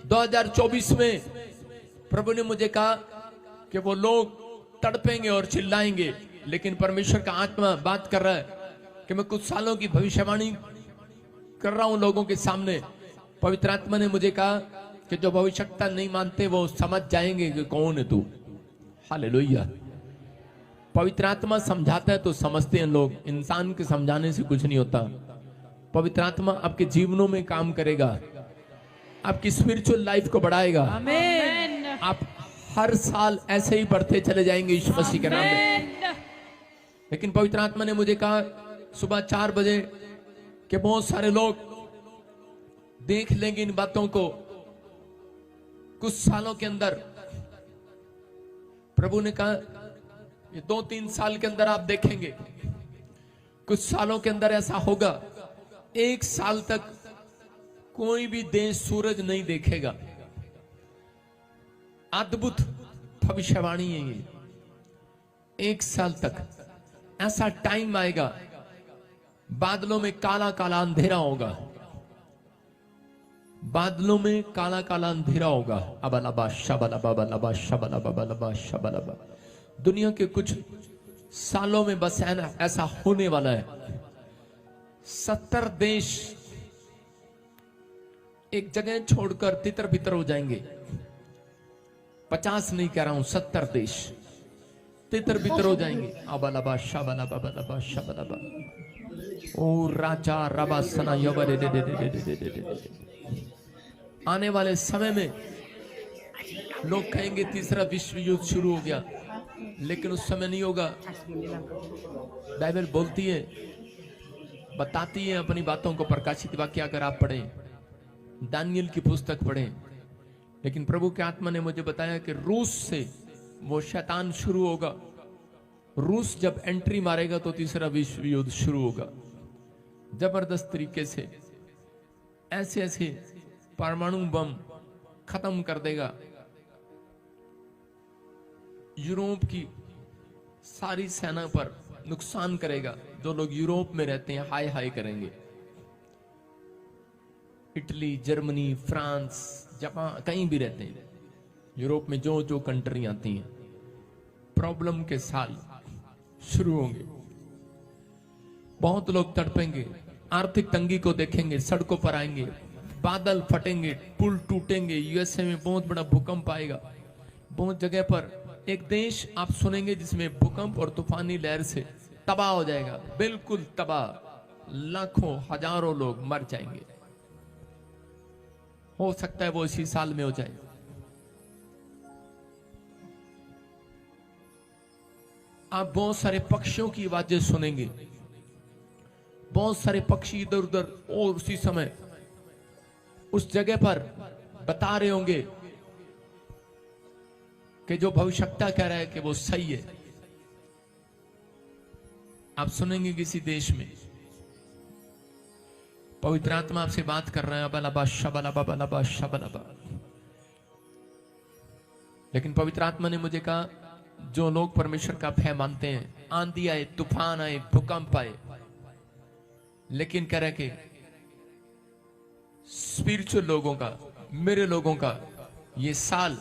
2024 में प्रभु ने मुझे कहा कि वो लोग तड़पेंगे और चिल्लाएंगे, लेकिन परमेश्वर का आत्मा बात कर रहा है कि मैं कुछ सालों की भविष्यवाणी कर रहा हूं लोगों के सामने। पवित्र आत्मा ने मुझे कहा कि जो भविष्यता नहीं मानते वो समझ जाएंगे कि कौन है तू। हालेलुया। पवित्र आत्मा समझाता है तो समझते हैं लोग, इंसान के समझाने से कुछ नहीं होता। पवित्र आत्मा आपके जीवनों में काम करेगा, आपकी स्पिरिचुअल लाइफ को बढ़ाएगा। आमीन। आप हर साल ऐसे ही बढ़ते चले जाएंगे यीशु मसीह के नाम में। लेकिन पवित्र आत्मा ने मुझे कहा सुबह 4 बजे कि बहुत सारे लोग देख लेंगे इन बातों को कुछ सालों के अंदर। प्रभु ने कहा ये 2-3 साल के अंदर आप देखेंगे, कुछ सालों के अंदर ऐसा होगा 1 साल तक कोई भी देश सूरज नहीं देखेगा। अद्भुत भविष्यवाणी है ये। 1 साल तक ऐसा टाइम आएगा, बादलों में काला काला अंधेरा होगा, बादलों में काला काला अंधेरा होगा। अबलबा शबलबा बलबा शबलबा बलबा शबलबा। दुनिया के कुछ सालों में बस है ना ऐसा होने वाला है। 70 देश एक जगह छोड़कर तितर बितर हो जाएंगे। 50 नहीं कह रहा हूं, 70 देश तितर बितर हो जाएंगे। अबलबा शबलबा बलबा शबलबा। ओ राजा रबा सना यबरे दे दे दे दे दे दे दे। आने वाले समय में लोग कहेंगे तीसरा विश्व युद्ध शुरू हो गया, लेकिन उस समय नहीं होगा। बाइबल बोलती है, बताती है अपनी बातों को प्रकाशित वाक्य अगर आप पढ़ें, दानियल की पुस्तक पढ़ें। लेकिन प्रभु के आत्मा ने मुझे बताया कि रूस से वो शैतान शुरू होगा। रूस जब एंट्री मारेगा तो तीसरा विश्व युद्ध शुरू होगा। जबरदस्त तरीके से ऐसे ऐसे परमाणु बम खत्म कर देगा। यूरोप की सारी सेना पर नुकसान करेगा। जो लोग यूरोप में रहते हैं हाय हाय करेंगे। इटली, जर्मनी, फ्रांस, जापान, कहीं भी रहते हैं यूरोप में जो जो कंट्री आती हैं, प्रॉब्लम के साल शुरू होंगे। बहुत लोग तड़पेंगे, आर्थिक तंगी को देखेंगे, सड़कों पर आएंगे, बादल फटेंगे, पुल टूटेंगे। यूएसए में बहुत बड़ा भूकंप आएगा। बहुत जगह पर एक देश आप सुनेंगे जिसमें भूकंप और तूफानी लहर से तबाह हो जाएगा, बिल्कुल तबाह। लाखों हजारों लोग मर जाएंगे। हो सकता है वो इसी साल में हो जाए। आप बहुत सारे पक्षियों की आवाजें सुनेंगे, बहुत सारे पक्षी इधर उधर और उसी समय उस जगह पर बता रहे होंगे कि जो भविष्यता कह रहा है कि वो सही है। आप सुनेंगे किसी देश में पवित्र आत्मा आपसे बात कर रहा है, बलबा शबलबा बलबा शबलबा। लेकिन पवित्र आत्मा ने मुझे कहा जो लोग परमेश्वर का भय मानते हैं, आंधी आए, तूफान आए, भूकंप आए, लेकिन कह रहे कि स्पिरिचुअल लोगों का, मेरे लोगों का ये साल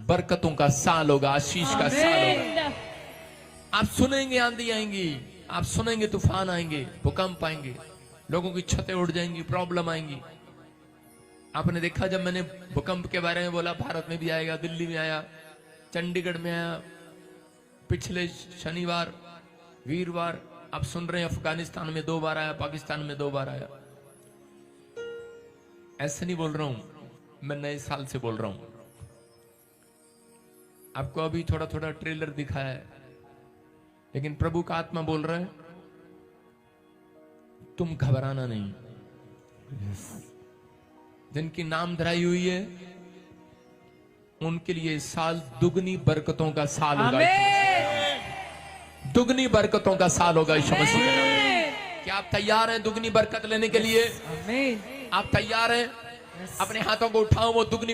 बरकतों का साल होगा, आशीष का साल होगा। आप सुनेंगे आंधी आएंगी, आप सुनेंगे तूफान आएंगे, भूकंप आएंगे, लोगों की छतें उड़ जाएंगी, प्रॉब्लम आएंगी। आपने देखा जब मैंने भूकंप के बारे में बोला, भारत में भी आएगा, दिल्ली में आया, चंडीगढ़ में आया, पिछले शनिवार वीरवार आप सुन रहे हैं अफगानिस्तान में 2 बार आया, पाकिस्तान में 2 बार आया। ऐसे नहीं बोल रहा हूं, मैं नए साल से बोल रहा हूं। आपको अभी थोड़ा थोड़ा ट्रेलर दिखाया है, लेकिन प्रभु का आत्मा बोल रहा है तुम घबराना नहीं। जिनकी नाम धराई हुई है उनके लिए साल दुगनी बरकतों का साल होगा। दुगनी बरकतों का साल होगा यीशु मसीह के नाम में। क्या आप तैयार हैं दुगनी बरकत लेने के लिए? आप तैयार हैं? अपने हाथों को उठाओ, वो दुगनी